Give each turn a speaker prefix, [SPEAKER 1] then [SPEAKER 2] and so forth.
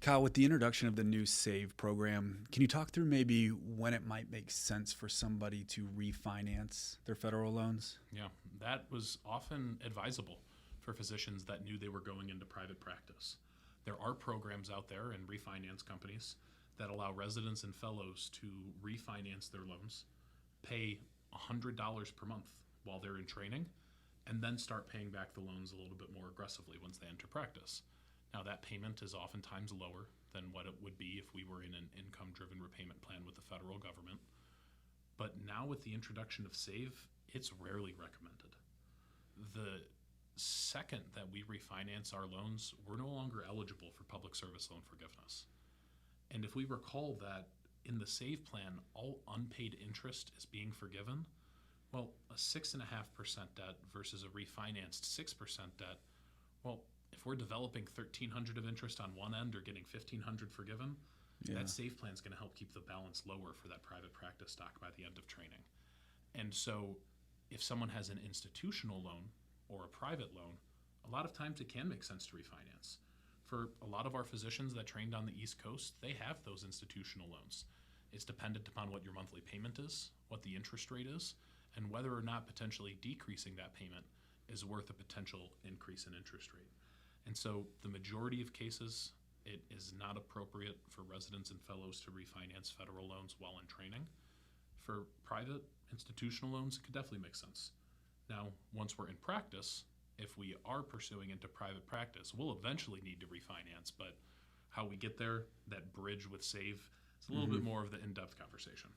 [SPEAKER 1] Kyle, with the introduction of the new SAVE program, can you talk through maybe when it might make sense for somebody to refinance their federal loans?
[SPEAKER 2] Yeah, that was often advisable for physicians that knew they were going into private practice. There are programs out there and refinance companies that allow residents and fellows to refinance their loans, pay $100 per month while they're in training, and then start paying back the loans a little bit more aggressively once they enter practice. Now, that payment is oftentimes lower than what it would be if we were in an income-driven repayment plan with the federal government. But now with the introduction of SAVE, it's rarely recommended. The second that we refinance our loans, we're no longer eligible for public service loan forgiveness. And if we recall that in the SAVE plan, all unpaid interest is being forgiven, well, a 6.5% debt versus a refinanced 6% debt, well, if we're developing $1,300 of interest on one end or getting $1,500 forgiven, that SAVE plan is going to help keep the balance lower for that private practice stock by the end of training. And so if someone has an institutional loan or a private loan, a lot of times it can make sense to refinance. For a lot of our physicians that trained on the East Coast, they have those institutional loans. It's dependent upon what your monthly payment is, what the interest rate is, and whether or not potentially decreasing that payment is worth a potential increase in interest rate. And so the majority of cases, it is not appropriate for residents and fellows to refinance federal loans while in training. For private institutional loans, it could definitely make sense. Now, once we're in practice, if we are pursuing into private practice, we'll eventually need to refinance, but how we get there, that bridge with SAVE, it's a little bit more of the in-depth conversation.